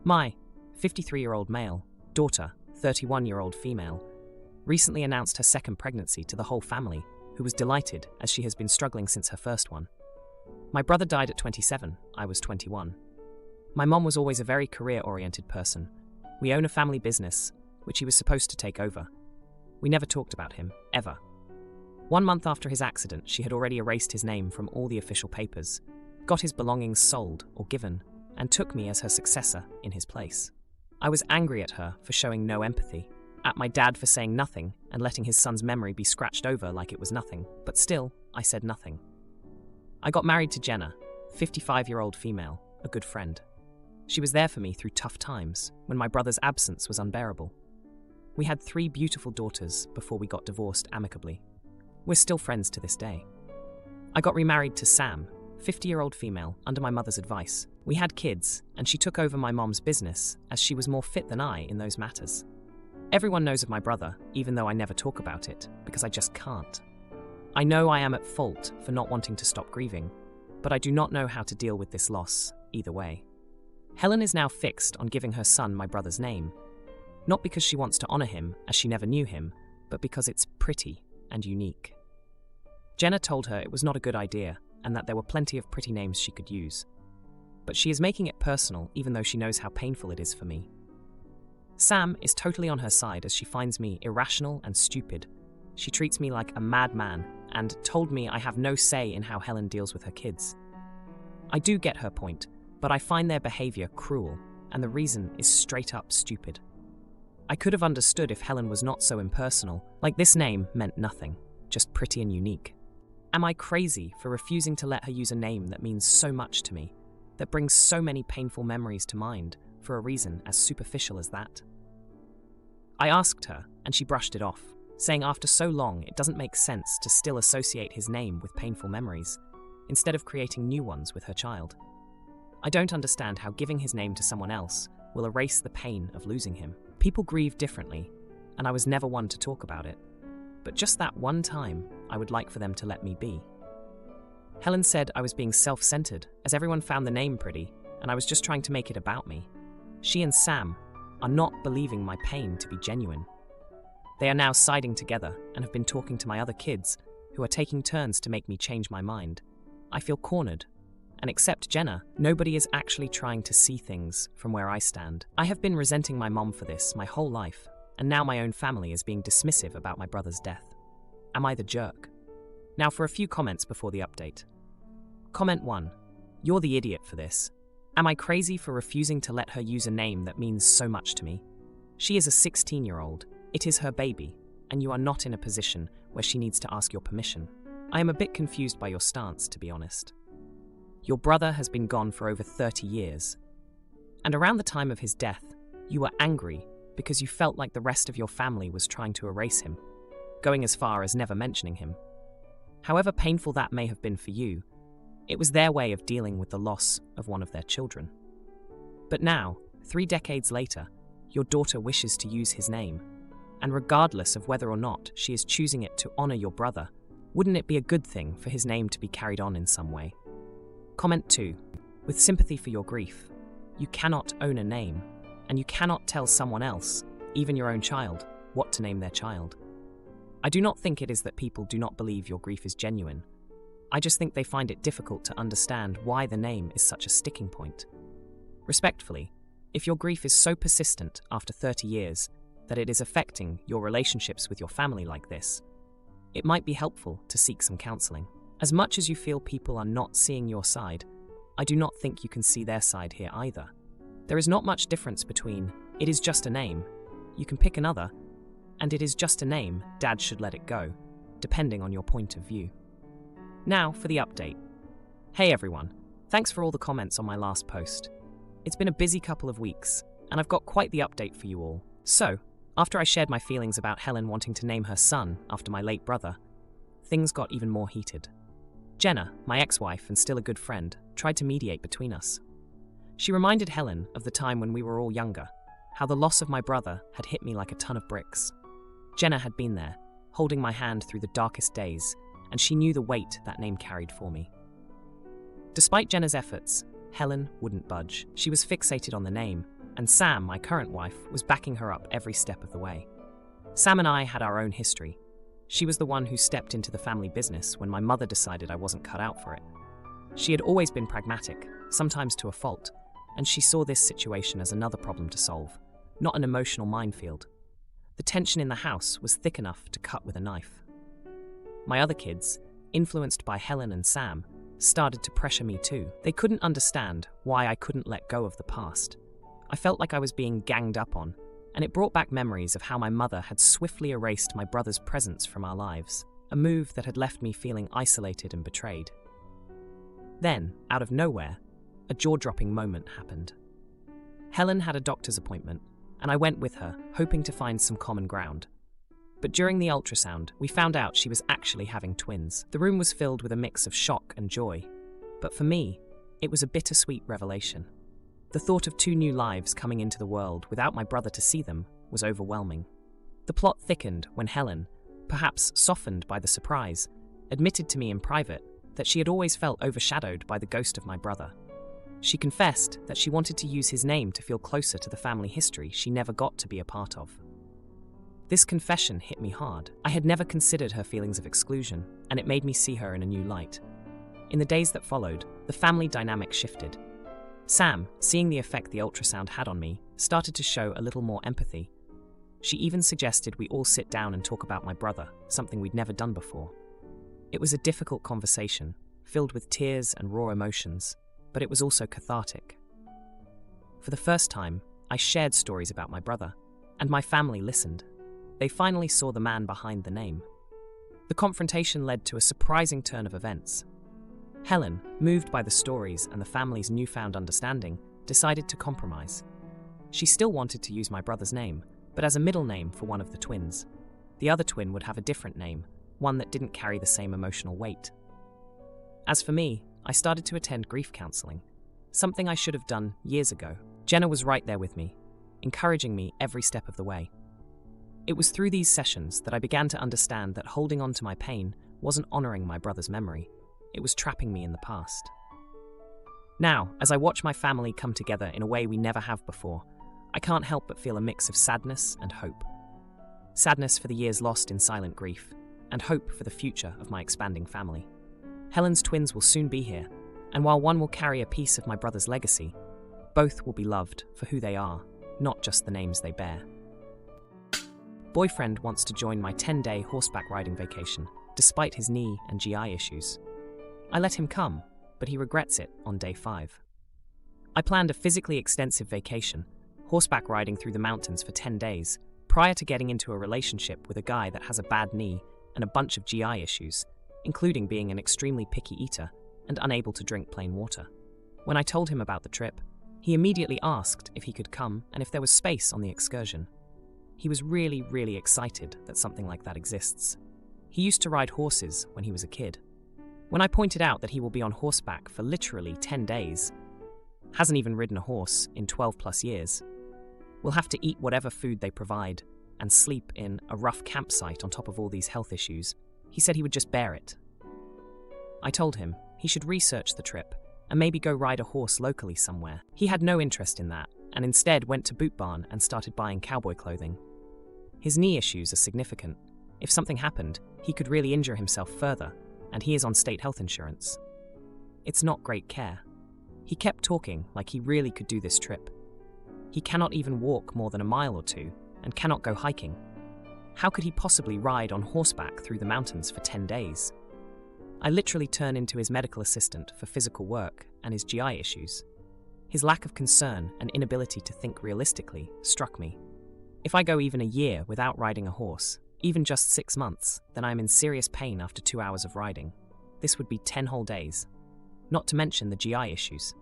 My 53-year-old male, daughter, 31-year-old female, recently announced her second pregnancy to the whole family, who was delighted as she has been struggling since her first one. My brother died at 27, I was 21. My mom was always a very career-oriented person. We own a family business, which he was supposed to take over. We never talked about him, ever. 1 month after his accident, she had already erased his name from all the official papers, got his belongings sold or given, and took me as her successor in his place. I was angry at her for showing no empathy, at my dad for saying nothing and letting his son's memory be scratched over like it was nothing, but still, I said nothing. I got married to Jenna, 55-year-old female, a good friend. She was there for me through tough times, when my brother's absence was unbearable. We had 3 beautiful daughters before we got divorced amicably. We're still friends to this day. I got remarried to Sam, 50-year-old female, under my mother's advice. We had kids, and she took over my mom's business, as she was more fit than I in those matters. Everyone knows of my brother, even though I never talk about it, because I just can't. I know I am at fault for not wanting to stop grieving, but I do not know how to deal with this loss, either way. Helen is now fixed on giving her son my brother's name, not because she wants to honor him, as she never knew him, but because it's pretty and unique. Jenna told her it was not a good idea, and that there were plenty of pretty names she could use. But she is making it personal, even though she knows how painful it is for me. Sam is totally on her side as she finds me irrational and stupid. She treats me like a madman and told me I have no say in how Helen deals with her kids. I do get her point, but I find their behavior cruel, and the reason is straight up stupid. I could have understood if Helen was not so impersonal, like this name meant nothing, just pretty and unique. Am I crazy for refusing to let her use a name that means so much to me, that brings so many painful memories to mind, for a reason as superficial as that? I asked her, and she brushed it off, saying after so long it doesn't make sense to still associate his name with painful memories, instead of creating new ones with her child. I don't understand how giving his name to someone else will erase the pain of losing him. People grieve differently, and I was never one to talk about it. But just that one time, I would like for them to let me be. Helen said I was being self-centered, as everyone found the name pretty, and I was just trying to make it about me. She and Sam are not believing my pain to be genuine. They are now siding together and have been talking to my other kids, who are taking turns to make me change my mind. I feel cornered. And except Jenna, nobody is actually trying to see things from where I stand. I have been resenting my mom for this my whole life, and now my own family is being dismissive about my brother's death. Am I the jerk? Now for a few comments before the update. Comment 1. You're the idiot for this. Am I crazy for refusing to let her use a name that means so much to me? She is a 16-year-old. It is her baby, and you are not in a position where she needs to ask your permission. I am a bit confused by your stance, to be honest. Your brother has been gone for over 30 years. And around the time of his death, you were angry because you felt like the rest of your family was trying to erase him, going as far as never mentioning him. However painful that may have been for you, it was their way of dealing with the loss of one of their children. But now, 3 decades later, your daughter wishes to use his name, and regardless of whether or not she is choosing it to honor your brother, wouldn't it be a good thing for his name to be carried on in some way? Comment 2. With sympathy for your grief, you cannot own a name, and you cannot tell someone else, even your own child, what to name their child. I do not think it is that people do not believe your grief is genuine. I just think they find it difficult to understand why the name is such a sticking point. Respectfully, if your grief is so persistent after 30 years that it is affecting your relationships with your family like this, it might be helpful to seek some counseling. As much as you feel people are not seeing your side, I do not think you can see their side here either. There is not much difference between, it is just a name, you can pick another, and it is just a name, Dad should let it go, depending on your point of view. Now for the update. Hey everyone, thanks for all the comments on my last post. It's been a busy couple of weeks, and I've got quite the update for you all. So, after I shared my feelings about Helen wanting to name her son after my late brother, things got even more heated. Jenna, my ex-wife and still a good friend, tried to mediate between us. She reminded Helen of the time when we were all younger, how the loss of my brother had hit me like a ton of bricks. Jenna had been there, holding my hand through the darkest days, and she knew the weight that name carried for me. Despite Jenna's efforts, Helen wouldn't budge. She was fixated on the name, and Sam, my current wife, was backing her up every step of the way. Sam and I had our own history. She was the one who stepped into the family business when my mother decided I wasn't cut out for it. She had always been pragmatic, sometimes to a fault, and she saw this situation as another problem to solve, not an emotional minefield. The tension in the house was thick enough to cut with a knife. My other kids, influenced by Helen and Sam, started to pressure me too. They couldn't understand why I couldn't let go of the past. I felt like I was being ganged up on, and it brought back memories of how my mother had swiftly erased my brother's presence from our lives, a move that had left me feeling isolated and betrayed. Then, out of nowhere, a jaw-dropping moment happened. Helen had a doctor's appointment, and I went with her, hoping to find some common ground. But during the ultrasound, we found out she was actually having twins. The room was filled with a mix of shock and joy. But for me, it was a bittersweet revelation. The thought of 2 new lives coming into the world without my brother to see them was overwhelming. The plot thickened when Helen, perhaps softened by the surprise, admitted to me in private that she had always felt overshadowed by the ghost of my brother. She confessed that she wanted to use his name to feel closer to the family history she never got to be a part of. This confession hit me hard. I had never considered her feelings of exclusion, and it made me see her in a new light. In the days that followed, the family dynamic shifted. Sam, seeing the effect the ultrasound had on me, started to show a little more empathy. She even suggested we all sit down and talk about my brother, something we'd never done before. It was a difficult conversation, filled with tears and raw emotions, but it was also cathartic. For the first time, I shared stories about my brother, and my family listened. They finally saw the man behind the name. The confrontation led to a surprising turn of events. Helen, moved by the stories and the family's newfound understanding, decided to compromise. She still wanted to use my brother's name, but as a middle name for one of the twins. The other twin would have a different name, one that didn't carry the same emotional weight. As for me, I started to attend grief counseling, something I should have done years ago. Jenna was right there with me, encouraging me every step of the way. It was through these sessions that I began to understand that holding on to my pain wasn't honoring my brother's memory. It was trapping me in the past. Now, as I watch my family come together in a way we never have before, I can't help but feel a mix of sadness and hope. Sadness for the years lost in silent grief, and hope for the future of my expanding family. Helen's twins will soon be here, and while one will carry a piece of my brother's legacy, both will be loved for who they are, not just the names they bear. Boyfriend wants to join my 10-day horseback riding vacation, despite his knee and GI issues. I let him come, but he regrets it on day 5. I planned a physically extensive vacation, horseback riding through the mountains for 10 days, prior to getting into a relationship with a guy that has a bad knee and a bunch of GI issues, including being an extremely picky eater and unable to drink plain water. When I told him about the trip, he immediately asked if he could come and if there was space on the excursion. He was really excited that something like that exists. He used to ride horses when he was a kid. When I pointed out that he will be on horseback for literally 10 days, hasn't even ridden a horse in 12 plus years, will have to eat whatever food they provide and sleep in a rough campsite on top of all these health issues, he said he would just bear it. I told him he should research the trip and maybe go ride a horse locally somewhere. He had no interest in that and instead went to Boot Barn and started buying cowboy clothing. His knee issues are significant. If something happened, he could really injure himself further, and he is on state health insurance. It's not great care. He kept talking like he really could do this trip. He cannot even walk more than a mile or 2 and cannot go hiking. How could he possibly ride on horseback through the mountains for 10 days? I literally turned into his medical assistant for physical work and his GI issues. His lack of concern and inability to think realistically struck me. If I go even a year without riding a horse, even just 6 months, then I am in serious pain after 2 hours of riding. This would be 10 whole days. Not to mention the GI issues.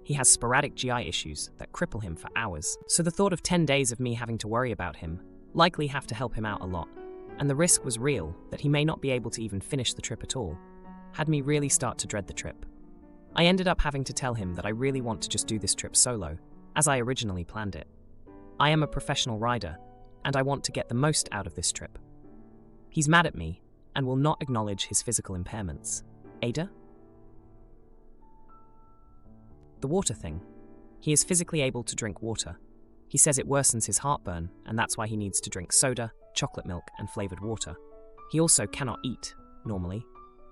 He has sporadic GI issues that cripple him for hours. So the thought of 10 days of me having to worry about him likely have to help him out a lot, and the risk was real that he may not be able to even finish the trip at all, had me really start to dread the trip. I ended up having to tell him that I really want to just do this trip solo, as I originally planned it. I am a professional rider, and I want to get the most out of this trip. He's mad at me, and will not acknowledge his physical impairments. Ada? The water thing. He is physically able to drink water. He says it worsens his heartburn, and that's why he needs to drink soda, chocolate milk, and flavored water. He also cannot eat, normally.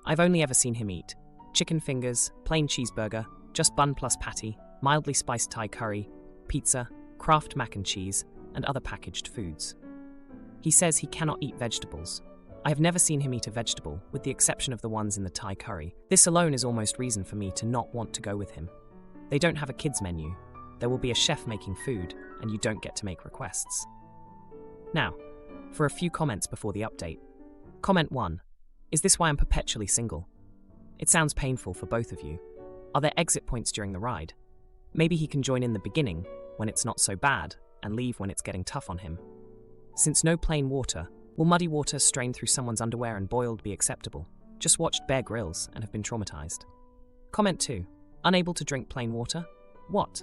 I've only ever seen him eat chicken fingers, plain cheeseburger, just bun plus patty, mildly spiced Thai curry, pizza, Kraft mac and cheese, and other packaged foods. He says he cannot eat vegetables. I have never seen him eat a vegetable, with the exception of the ones in the Thai curry. This alone is almost reason for me to not want to go with him. They don't have a kids menu. There will be a chef making food, and you don't get to make requests. Now, for a few comments before the update. Comment 1. Is this why I'm perpetually single? It sounds painful for both of you. Are there exit points during the ride? Maybe he can join in the beginning, when it's not so bad, and leave when it's getting tough on him. Since no plain water, will muddy water strained through someone's underwear and boiled be acceptable? Just watched Bear Grylls and have been traumatized. Comment 2. Unable to drink plain water? What?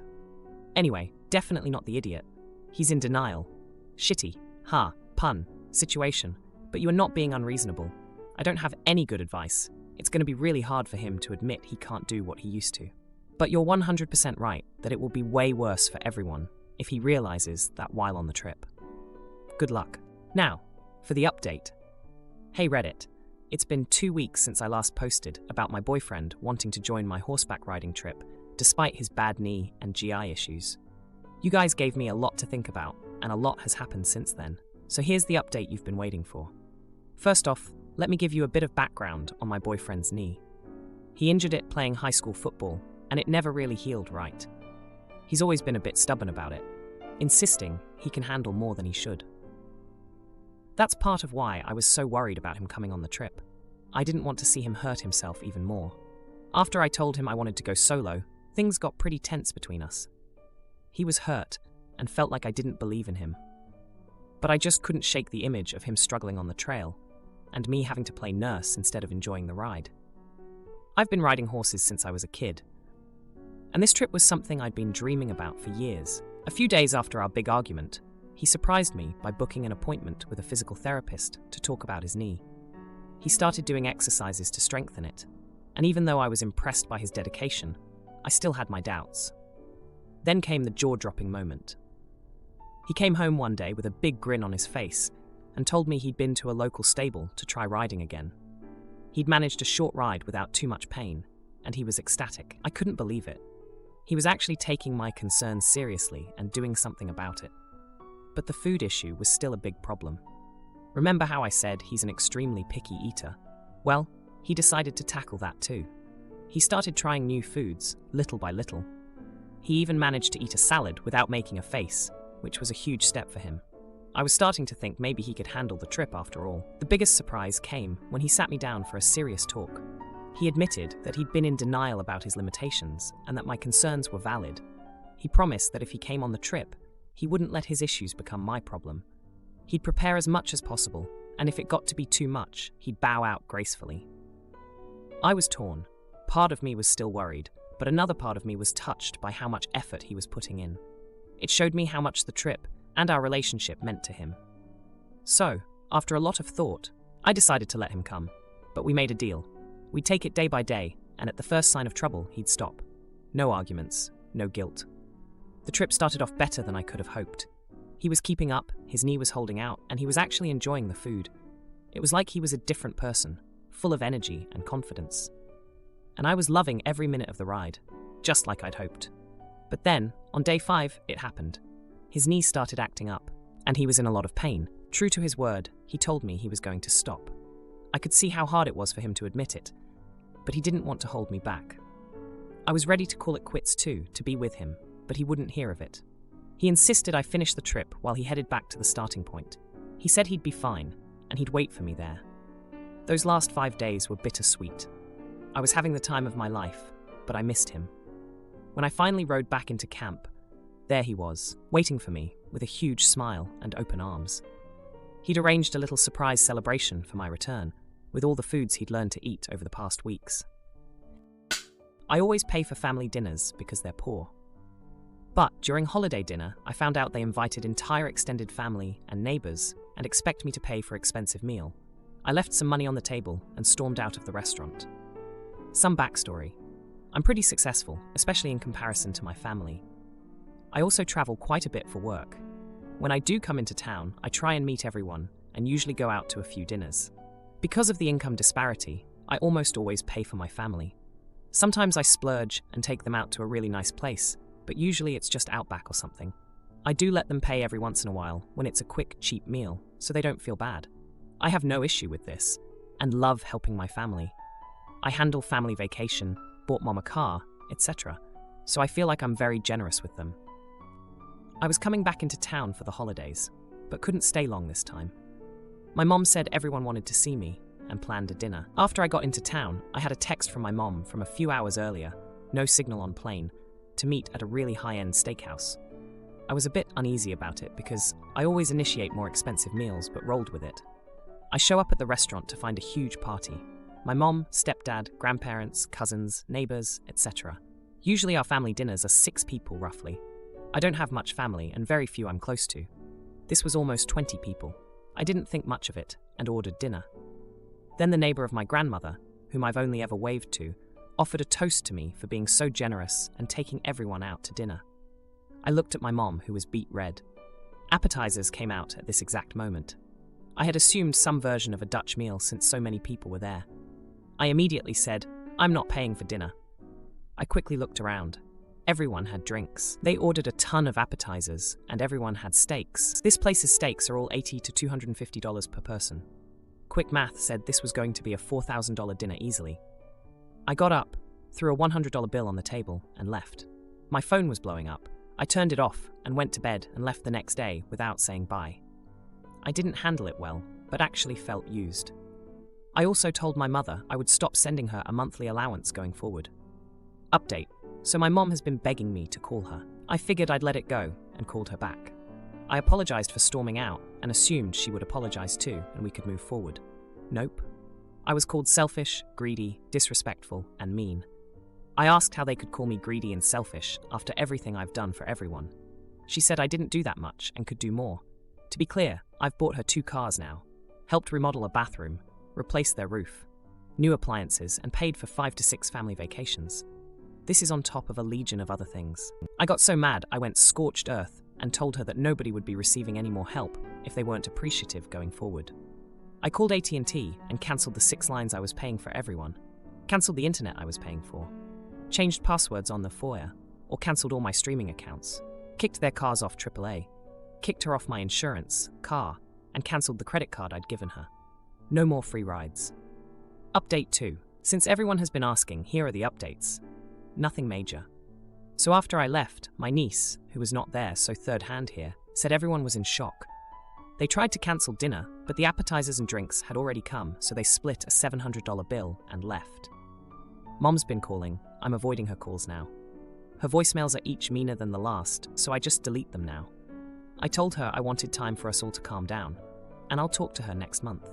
Anyway, definitely not the idiot. He's in denial. Shitty, pun, situation. But you are not being unreasonable. I don't have any good advice. It's going to be really hard for him to admit he can't do what he used to. But you're 100% right that it will be way worse for everyone if he realizes that while on the trip. Good luck. Now, for the update. Hey Reddit, it's been 2 weeks since I last posted about my boyfriend wanting to join my horseback riding trip, despite his bad knee and GI issues. You guys gave me a lot to think about, and a lot has happened since then. So here's the update you've been waiting for. First off, let me give you a bit of background on my boyfriend's knee. He injured it playing high school football, and it never really healed right. He's always been a bit stubborn about it, insisting he can handle more than he should. That's part of why I was so worried about him coming on the trip. I didn't want to see him hurt himself even more. After I told him I wanted to go solo, things got pretty tense between us. He was hurt and felt like I didn't believe in him. But I just couldn't shake the image of him struggling on the trail, and me having to play nurse instead of enjoying the ride. I've been riding horses since I was a kid, and this trip was something I'd been dreaming about for years. A few days after our big argument, he surprised me by booking an appointment with a physical therapist to talk about his knee. He started doing exercises to strengthen it, and even though I was impressed by his dedication, I still had my doubts. Then came the jaw-dropping moment. He came home one day with a big grin on his face and told me he'd been to a local stable to try riding again. He'd managed a short ride without too much pain, and he was ecstatic. I couldn't believe it. He was actually taking my concerns seriously and doing something about it. But the food issue was still a big problem. Remember how I said he's an extremely picky eater? Well, he decided to tackle that too. He started trying new foods, little by little. He even managed to eat a salad without making a face, which was a huge step for him. I was starting to think maybe he could handle the trip after all. The biggest surprise came when he sat me down for a serious talk. He admitted that he'd been in denial about his limitations and that my concerns were valid. He promised that if he came on the trip, he wouldn't let his issues become my problem. He'd prepare as much as possible, and if it got to be too much, he'd bow out gracefully. I was torn. Part of me was still worried, but another part of me was touched by how much effort he was putting in. It showed me how much the trip and our relationship meant to him. So, after a lot of thought, I decided to let him come. But we made a deal. We'd take it day by day, and at the first sign of trouble, he'd stop. No arguments, no guilt. The trip started off better than I could have hoped. He was keeping up, his knee was holding out, and he was actually enjoying the food. It was like he was a different person, full of energy and confidence. And I was loving every minute of the ride, just like I'd hoped. But then, on day 5, it happened. His knee started acting up, and he was in a lot of pain. True to his word, he told me he was going to stop. I could see how hard it was for him to admit it, but he didn't want to hold me back. I was ready to call it quits too, to be with him, but he wouldn't hear of it. He insisted I finish the trip while he headed back to the starting point. He said he'd be fine, and he'd wait for me there. Those last 5 days were bittersweet. I was having the time of my life, but I missed him. When I finally rode back into camp, there he was, waiting for me, with a huge smile and open arms. He'd arranged a little surprise celebration for my return, with all the foods he'd learned to eat over the past weeks. I always pay for family dinners because they're poor. But during holiday dinner, I found out they invited entire extended family and neighbors and expect me to pay for an expensive meal. I left some money on the table and stormed out of the restaurant. Some backstory. I'm pretty successful, especially in comparison to my family. I also travel quite a bit for work. When I do come into town, I try and meet everyone and usually go out to a few dinners. Because of the income disparity, I almost always pay for my family. Sometimes I splurge and take them out to a really nice place, but usually it's just Outback or something. I do let them pay every once in a while when it's a quick, cheap meal, so they don't feel bad. I have no issue with this, and love helping my family. I handle family vacation, bought mom a car, etc., so I feel like I'm very generous with them. I was coming back into town for the holidays, but couldn't stay long this time. My mom said everyone wanted to see me and planned a dinner. After I got into town, I had a text from my mom from a few hours earlier, no signal on plane, to meet at a really high-end steakhouse. I was a bit uneasy about it because I always initiate more expensive meals but rolled with it. I show up at the restaurant to find a huge party. My mom, stepdad, grandparents, cousins, neighbors, etc. Usually our family dinners are 6 people roughly. I don't have much family and very few I'm close to. This was almost 20 people. I didn't think much of it and ordered dinner. Then the neighbor of my grandmother, whom I've only ever waved to, offered a toast to me for being so generous and taking everyone out to dinner. I looked at my mom, who was beet red. Appetizers came out at this exact moment. I had assumed some version of a Dutch meal since so many people were there. I immediately said, "I'm not paying for dinner." I quickly looked around. Everyone had drinks. They ordered a ton of appetizers, and everyone had steaks. This place's steaks are all $80 to $250 per person. Quick math said this was going to be a $4,000 dinner easily. I got up, threw a $100 bill on the table, and left. My phone was blowing up. I turned it off and went to bed and left the next day without saying bye. I didn't handle it well, but actually felt used. I also told my mother I would stop sending her a monthly allowance going forward. Update. So my mom has been begging me to call her. I figured I'd let it go and called her back. I apologized for storming out and assumed she would apologize too and we could move forward. Nope. I was called selfish, greedy, disrespectful, and mean. I asked how they could call me greedy and selfish after everything I've done for everyone. She said I didn't do that much and could do more. To be clear, I've bought her 2 cars now, helped remodel a bathroom, replaced their roof, new appliances, and paid for 5 to 6 family vacations. This is on top of a legion of other things. I got so mad I went scorched earth and told her that nobody would be receiving any more help if they weren't appreciative going forward. I called AT&T and cancelled the 6 lines I was paying for everyone, cancelled the internet I was paying for, changed passwords on the foyer, or cancelled all my streaming accounts, kicked their cars off AAA, kicked her off my insurance, car, and cancelled the credit card I'd given her. No more free rides. Update 2. Since everyone has been asking, here are the updates. Nothing major. So after I left, my niece, who was not there so third hand here, said everyone was in shock. They tried to cancel dinner, but the appetizers and drinks had already come, so they split a $700 bill and left. Mom's been calling. I'm avoiding her calls now. Her voicemails are each meaner than the last, so I just delete them now. I told her I wanted time for us all to calm down, and I'll talk to her next month.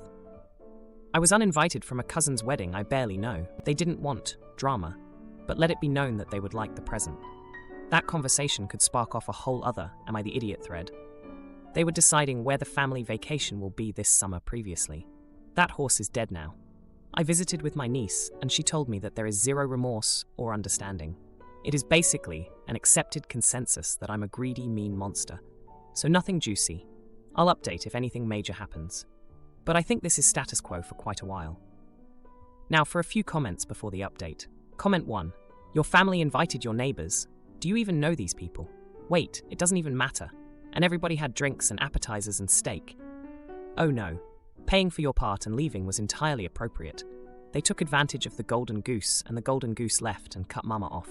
I was uninvited from a cousin's wedding I barely know. They didn't want drama, but let it be known that they would like the present. That conversation could spark off a whole other "Am I the idiot?" thread. They were deciding where the family vacation will be this summer previously. That horse is dead now. I visited with my niece, and she told me that there is zero remorse or understanding. It is basically an accepted consensus that I'm a greedy, mean monster. So nothing juicy. I'll update if anything major happens. But I think this is status quo for quite a while. Now for a few comments before the update. Comment 1. Your family invited your neighbors. Do you even know these people? Wait, it doesn't even matter. And everybody had drinks and appetizers and steak. Oh no. Paying for your part and leaving was entirely appropriate. They took advantage of the golden goose and the golden goose left and cut mama off.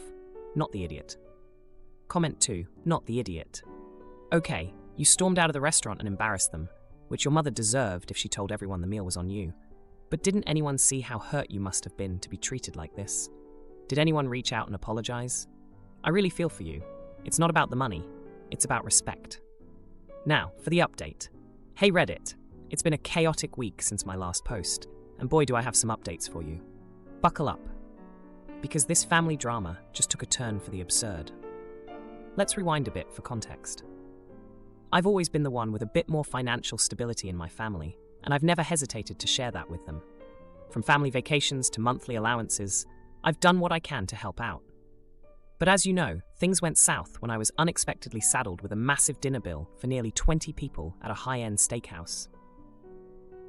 Not the idiot. Comment 2. Not the idiot. Okay, you stormed out of the restaurant and embarrassed them, which your mother deserved if she told everyone the meal was on you. But didn't anyone see how hurt you must have been to be treated like this? Did anyone reach out and apologize? I really feel for you. It's not about the money, it's about respect. Now, for the update. Hey Reddit, it's been a chaotic week since my last post, and boy do I have some updates for you. Buckle up, because this family drama just took a turn for the absurd. Let's rewind a bit for context. I've always been the one with a bit more financial stability in my family, and I've never hesitated to share that with them. From family vacations to monthly allowances, I've done what I can to help out. But as you know, things went south when I was unexpectedly saddled with a massive dinner bill for nearly 20 people at a high-end steakhouse.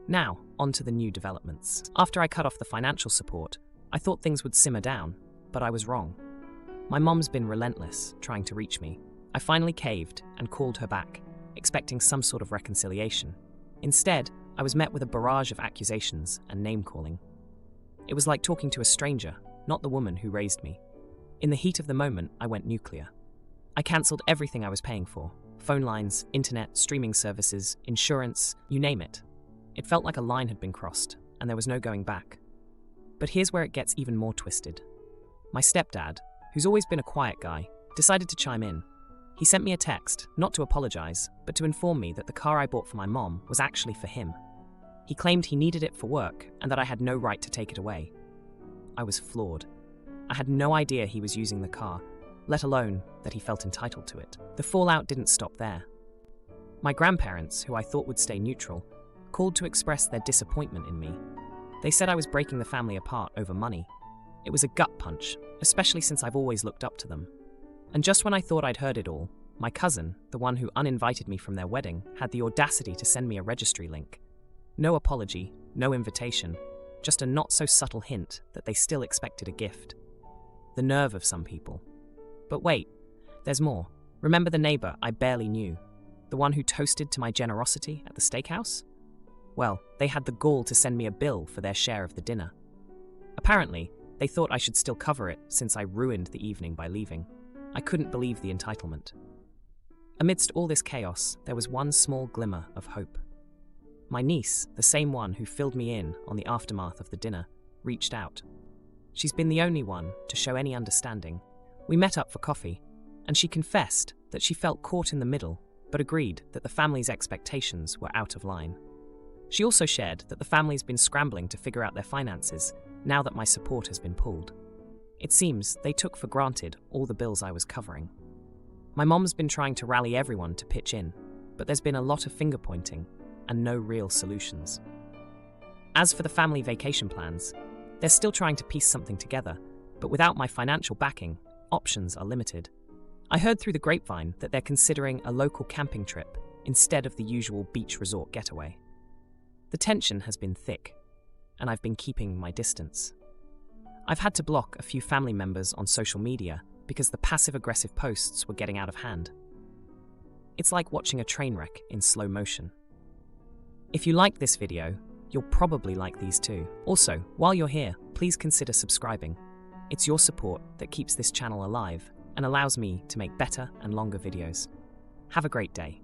Now, on to the new developments. After I cut off the financial support, I thought things would simmer down, but I was wrong. My mom's been relentless, trying to reach me. I finally caved and called her back, expecting some sort of reconciliation. Instead, I was met with a barrage of accusations and name-calling. It was like talking to a stranger, not the woman who raised me. In the heat of the moment, I went nuclear. I cancelled everything I was paying for: phone lines, internet, streaming services, insurance, you name it. It felt like a line had been crossed, and there was no going back. But here's where it gets even more twisted. My stepdad, who's always been a quiet guy, decided to chime in. He sent me a text, not to apologize, but to inform me that the car I bought for my mom was actually for him. He claimed he needed it for work and that I had no right to take it away. I was floored. I had no idea he was using the car, let alone that he felt entitled to it. The fallout didn't stop there. My grandparents, who I thought would stay neutral, called to express their disappointment in me. They said I was breaking the family apart over money. It was a gut punch, especially since I've always looked up to them. And just when I thought I'd heard it all, my cousin, the one who uninvited me from their wedding, had the audacity to send me a registry link. No apology, no invitation, just a not-so-subtle hint that they still expected a gift. The nerve of some people. But wait, there's more. Remember the neighbor I barely knew? The one who toasted to my generosity at the steakhouse? Well, they had the gall to send me a bill for their share of the dinner. Apparently, they thought I should still cover it since I ruined the evening by leaving. I couldn't believe the entitlement. Amidst all this chaos, there was one small glimmer of hope. My niece, the same one who filled me in on the aftermath of the dinner, reached out. She's been the only one to show any understanding. We met up for coffee, and she confessed that she felt caught in the middle, but agreed that the family's expectations were out of line. She also shared that the family's been scrambling to figure out their finances now that my support has been pulled. It seems they took for granted all the bills I was covering. My mom's been trying to rally everyone to pitch in, but there's been a lot of finger-pointing and no real solutions. As for the family vacation plans, they're still trying to piece something together, but without my financial backing, options are limited. I heard through the grapevine that they're considering a local camping trip instead of the usual beach resort getaway. The tension has been thick, and I've been keeping my distance. I've had to block a few family members on social media because the passive-aggressive posts were getting out of hand. It's like watching a train wreck in slow motion. If you liked this video, you'll probably like these too. Also, while you're here, please consider subscribing. It's your support that keeps this channel alive and allows me to make better and longer videos. Have a great day.